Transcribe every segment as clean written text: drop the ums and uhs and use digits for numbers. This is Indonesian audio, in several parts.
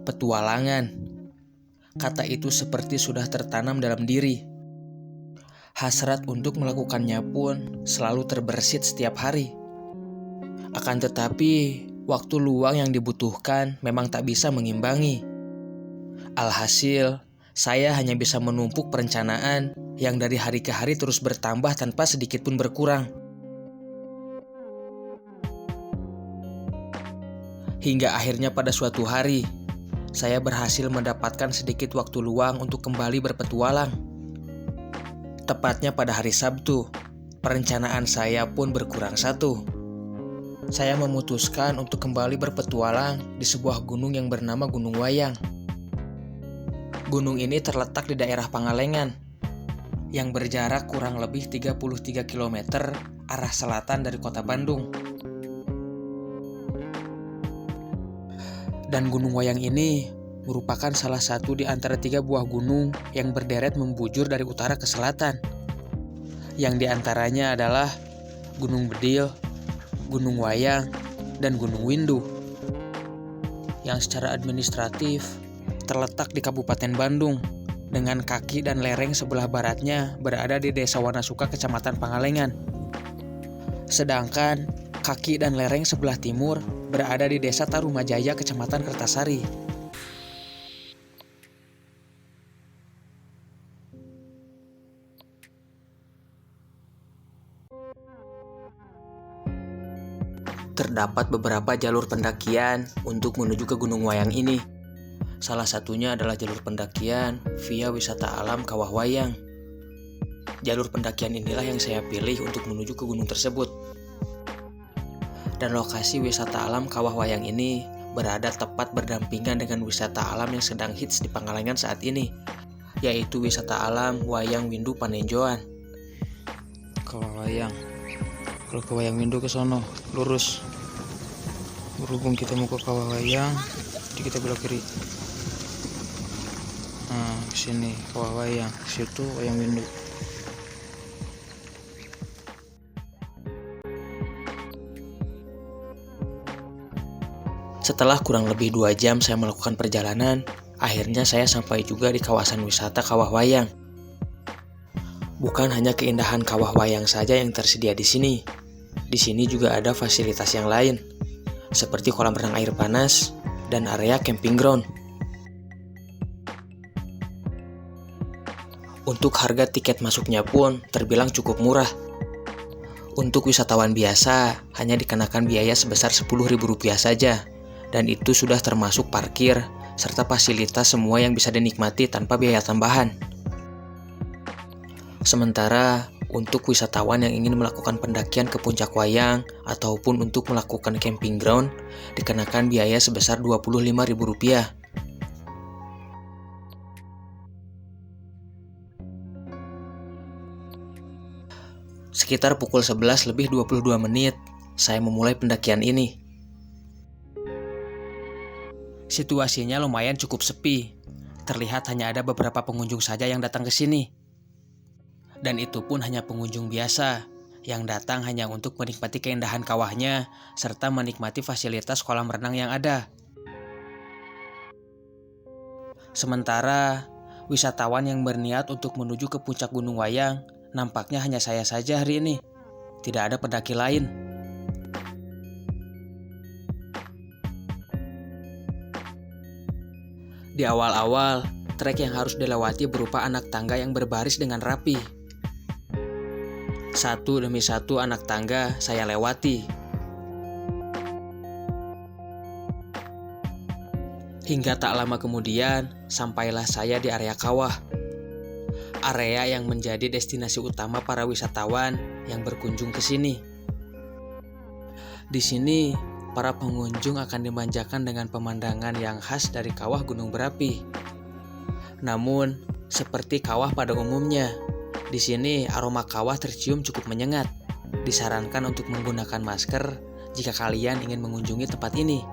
petualangan. Kata itu seperti sudah tertanam dalam diri. Hasrat untuk melakukannya pun selalu terbersit setiap hari. Akan tetapi, waktu luang yang dibutuhkan memang tak bisa mengimbangi. Alhasil, saya hanya bisa menumpuk perencanaan yang dari hari ke hari terus bertambah tanpa sedikit pun berkurang. Hingga akhirnya pada suatu hari, saya berhasil mendapatkan sedikit waktu luang untuk kembali berpetualang. Tepatnya pada hari Sabtu, perencanaan saya pun berkurang satu. Saya memutuskan untuk kembali berpetualang di sebuah gunung yang bernama Gunung Wayang. Gunung ini terletak di daerah Pangalengan, yang berjarak kurang lebih 33 km arah selatan dari kota Bandung. Dan Gunung Wayang ini merupakan salah satu di antara 3 buah gunung yang berderet membujur dari utara ke selatan. Yang diantaranya adalah Gunung Bedil, Gunung Wayang, dan Gunung Windu. Yang secara administratif terletak di Kabupaten Bandung, dengan kaki dan lereng sebelah baratnya berada di Desa Wanasuka, Kecamatan Pangalengan. Sedangkan kaki dan lereng sebelah timur berada di Desa Tarumajaya, Kecamatan Kertasari. Terdapat beberapa jalur pendakian untuk menuju ke Gunung Wayang ini. Salah satunya adalah jalur pendakian via wisata alam Kawah Wayang. Jalur pendakian inilah yang saya pilih untuk menuju ke gunung tersebut. Dan lokasi wisata alam Kawah Wayang ini berada tepat berdampingan dengan wisata alam yang sedang hits di Pangalengan saat ini, yaitu wisata alam Wayang Windu Panenjoan. Kawah Wayang. Kalau ke Wayang Windu ke sono, lurus. Berhubung kita mau ke Kawah Wayang, jadi kita belok kiri. Nah, sini Kawah Wayang, situ Wayang Windu. Setelah kurang lebih 2 jam saya melakukan perjalanan, akhirnya saya sampai juga di kawasan wisata Kawah Wayang. Bukan hanya keindahan Kawah Wayang saja yang tersedia di sini. Di sini juga ada fasilitas yang lain, seperti kolam renang air panas dan area camping ground. Untuk harga tiket masuknya pun terbilang cukup murah. Untuk wisatawan biasa, hanya dikenakan biaya sebesar Rp10.000 saja. Dan itu sudah termasuk parkir, serta fasilitas semua yang bisa dinikmati tanpa biaya tambahan. Sementara, untuk wisatawan yang ingin melakukan pendakian ke Puncak Wayang, ataupun untuk melakukan camping ground, dikenakan biaya sebesar Rp25.000. Sekitar pukul 11 lebih 22 menit, saya memulai pendakian ini. Situasinya lumayan cukup sepi. Terlihat hanya ada beberapa pengunjung saja yang datang ke sini. Dan itu pun hanya pengunjung biasa, yang datang hanya untuk menikmati keindahan kawahnya, serta menikmati fasilitas kolam renang yang ada. Sementara, wisatawan yang berniat untuk menuju ke puncak Gunung Wayang, nampaknya hanya saya saja hari ini. Tidak ada pendaki lain. Di awal-awal, trek yang harus dilewati berupa anak tangga yang berbaris dengan rapi. Satu demi satu anak tangga saya lewati. Hingga tak lama kemudian, sampailah saya di area kawah. Area yang menjadi destinasi utama para wisatawan yang berkunjung ke sini. Di sini, para pengunjung akan dimanjakan dengan pemandangan yang khas dari kawah gunung berapi. Namun, seperti kawah pada umumnya, di sini aroma kawah tercium cukup menyengat. Disarankan untuk menggunakan masker jika kalian ingin mengunjungi tempat ini.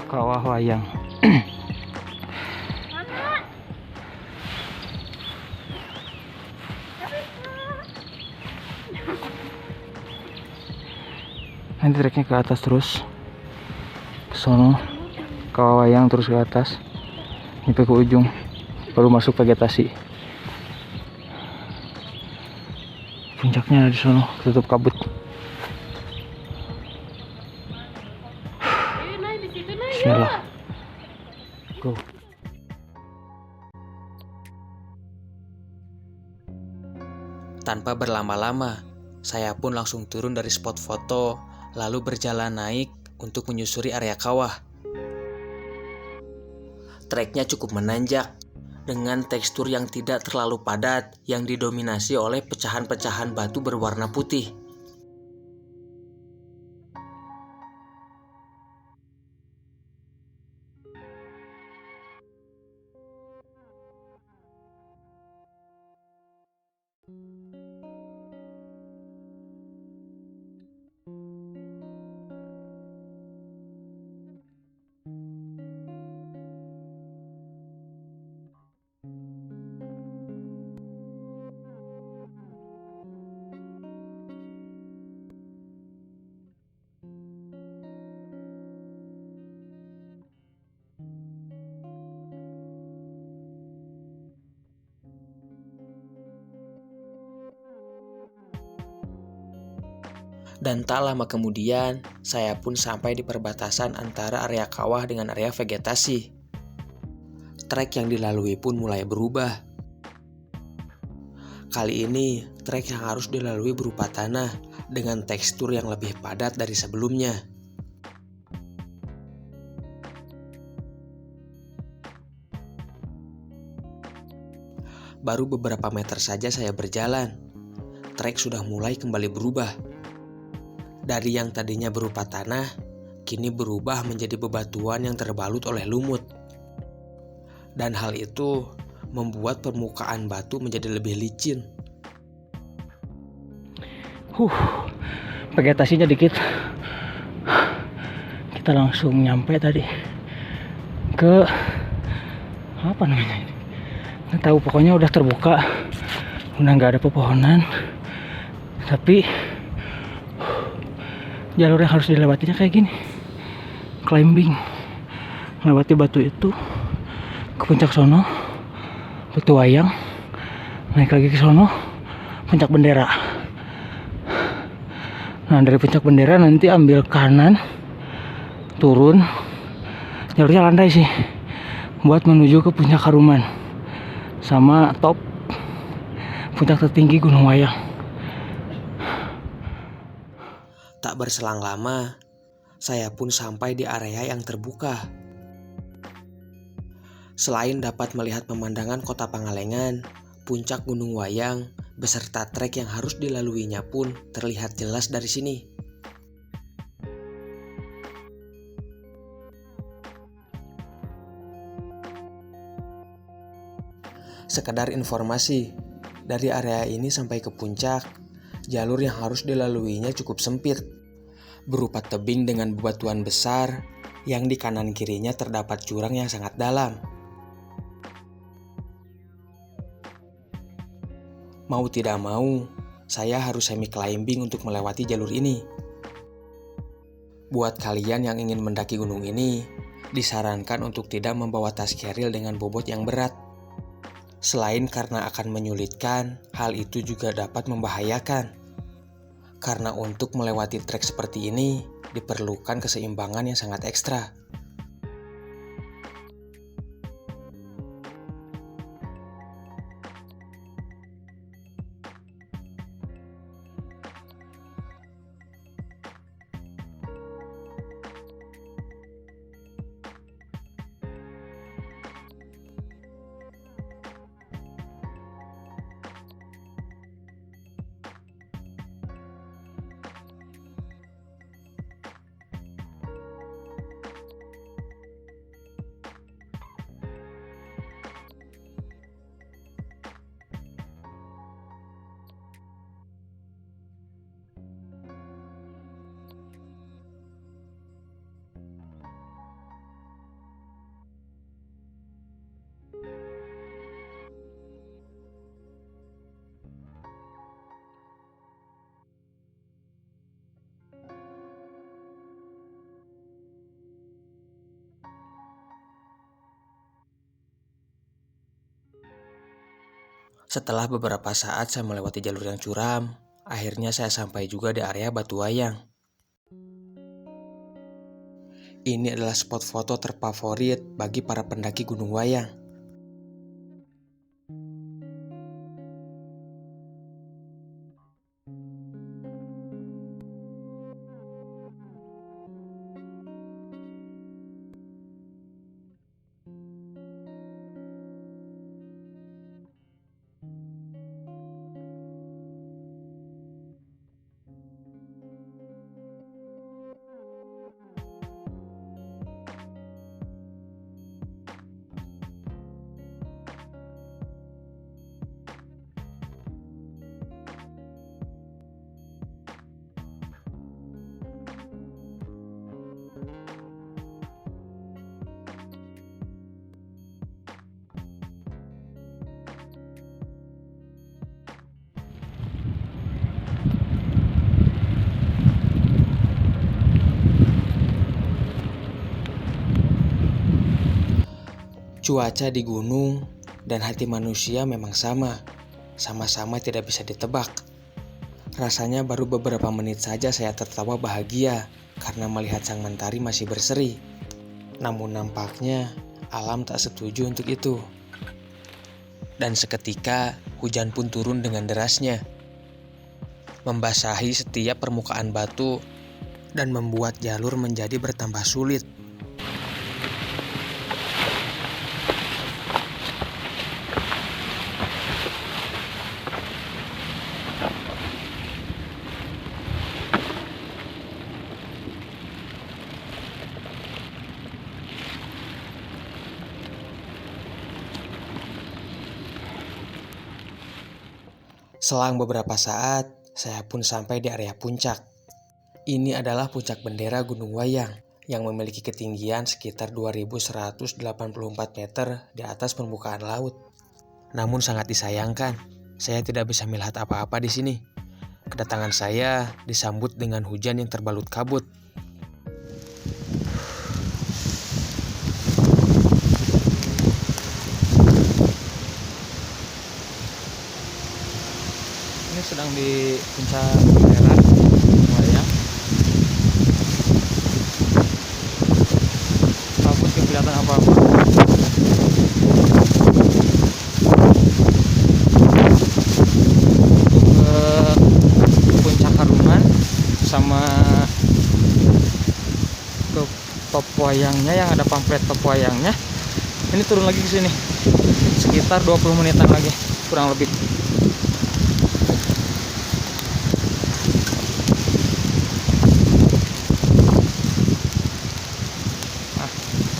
Kawah Wayang. Nanti treknya ke atas terus, ke sono, ke wayang terus ke atas, sampai ke ujung, baru masuk vegetasi. Puncaknya di sono, tutup kabut. Bismillah. Go. Tanpa berlama-lama, saya pun langsung turun dari spot foto, lalu berjalan naik untuk menyusuri area kawah. Treknya cukup menanjak, dengan tekstur yang tidak terlalu padat yang didominasi oleh pecahan-pecahan batu berwarna putih. Dan tak lama kemudian, saya pun sampai di perbatasan antara area kawah dengan area vegetasi. Trek yang dilalui pun mulai berubah. Kali ini, trek yang harus dilalui berupa tanah dengan tekstur yang lebih padat dari sebelumnya. Baru beberapa meter saja saya berjalan, trek sudah mulai kembali berubah. Dari yang tadinya berupa tanah, kini berubah menjadi bebatuan yang terbalut oleh lumut. Dan hal itu membuat permukaan batu menjadi lebih licin. Vegetasinya dikit. Kita langsung nyampe tadi ke apa namanya ini? Nggak tahu, pokoknya udah terbuka, udah nggak ada pepohonan, tapi jalur yang harus dilewatinya kayak gini, climbing, melewati batu itu ke puncak sono, batu wayang, naik lagi ke sono, puncak bendera. Nah, dari puncak bendera nanti ambil kanan, turun, jalurnya landai sih, buat menuju ke puncak Haruman sama top puncak tertinggi Gunung Wayang. Tak berselang lama, saya pun sampai di area yang terbuka. Selain dapat melihat pemandangan kota Pangalengan, puncak Gunung Wayang beserta trek yang harus dilaluinya pun terlihat jelas dari sini. Sekedar informasi, dari area ini sampai ke puncak, jalur yang harus dilaluinya cukup sempit, berupa tebing dengan bebatuan besar yang di kanan kirinya terdapat jurang yang sangat dalam. Mau tidak mau, saya harus semi climbing untuk melewati jalur ini. Buat kalian yang ingin mendaki gunung ini, disarankan untuk tidak membawa tas keril dengan bobot yang berat. Selain karena akan menyulitkan, hal itu juga dapat membahayakan. Karena untuk melewati trek seperti ini, diperlukan keseimbangan yang sangat ekstra. Setelah beberapa saat saya melewati jalur yang curam, akhirnya saya sampai juga di area Batu Wayang. Ini adalah spot foto terfavorit bagi para pendaki Gunung Wayang. Cuaca di gunung dan hati manusia memang sama-sama tidak bisa ditebak. Rasanya baru beberapa menit saja saya tertawa bahagia karena melihat sang mentari masih berseri. Namun nampaknya alam tak setuju untuk itu. Dan seketika hujan pun turun dengan derasnya, membasahi setiap permukaan batu dan membuat jalur menjadi bertambah sulit. Selang beberapa saat, saya pun sampai di area puncak. Ini adalah puncak bendera Gunung Wayang yang memiliki ketinggian sekitar 2184 meter di atas permukaan laut. Namun sangat disayangkan, saya tidak bisa melihat apa-apa di sini. Kedatangan saya disambut dengan hujan yang terbalut kabut. Ini sedang di puncak bendera Wayang. Kabut gak kelihatan apa-apa. Untuk ke puncak Haruman sama ke top wayangnya yang ada pamflet top wayangnya. Ini turun lagi ke sini. Sekitar 20 menitan lagi, kurang lebih.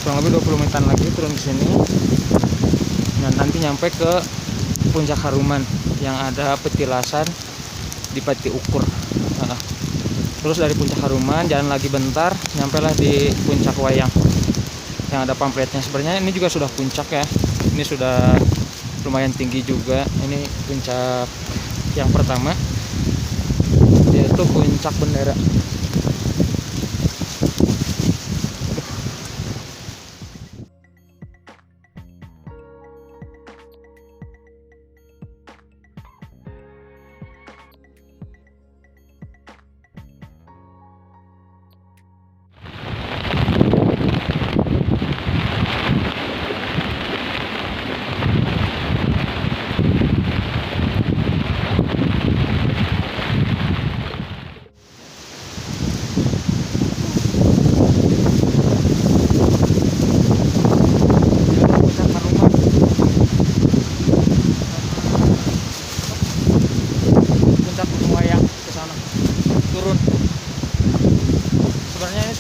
Kurang lebih 20 menitan lagi turun ke sini. Nah, nanti nyampe ke puncak Haruman yang ada petilasan di Pati Ukur. Terus dari puncak Haruman jalan lagi bentar, nyampelah di puncak Wayang yang ada pamfletnya. Sebenarnya ini juga sudah puncak ya. Ini sudah lumayan tinggi juga. Ini puncak yang pertama, yaitu puncak bendera.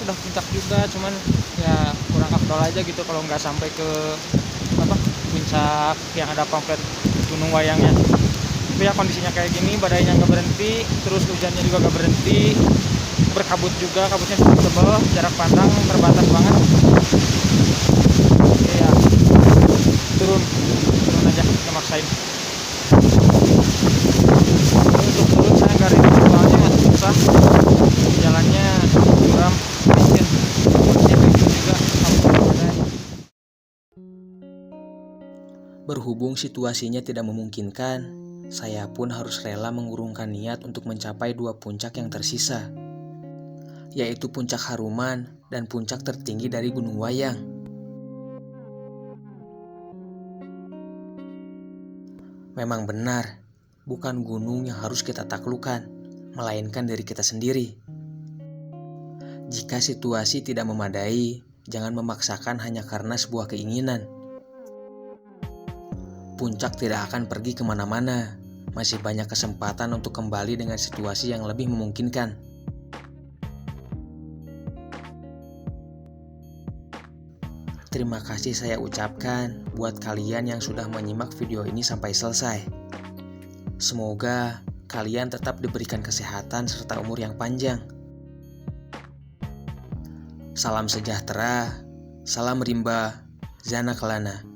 Puncak juga, cuman ya kurang afdol aja gitu kalau nggak sampai ke puncak yang ada pamflet Gunung Wayangnya. Tapi ya kondisinya kayak gini, badainya nggak berhenti, terus hujannya juga nggak berhenti, berkabut juga, kabutnya cukup tebal, jarak pandang terbatas banget. Oke ya, turun aja, kita maksain. Untuk turun saya nggak ribet, soalnya susah, jalannya curam, licin, juga kabut badai. Berhubung situasinya tidak memungkinkan, saya pun harus rela mengurungkan niat untuk mencapai 2 puncak yang tersisa, yaitu Puncak Haruman dan puncak tertinggi dari Gunung Wayang. Memang benar, bukan gunung yang harus kita taklukkan, melainkan diri kita sendiri. Jika situasi tidak memadai, jangan memaksakan hanya karena sebuah keinginan. Puncak tidak akan pergi kemana-mana, masih banyak kesempatan untuk kembali dengan situasi yang lebih memungkinkan. Terima kasih saya ucapkan buat kalian yang sudah menyimak video ini sampai selesai. Semoga kalian tetap diberikan kesehatan serta umur yang panjang. Salam sejahtera, salam rimba, Zana Kelana.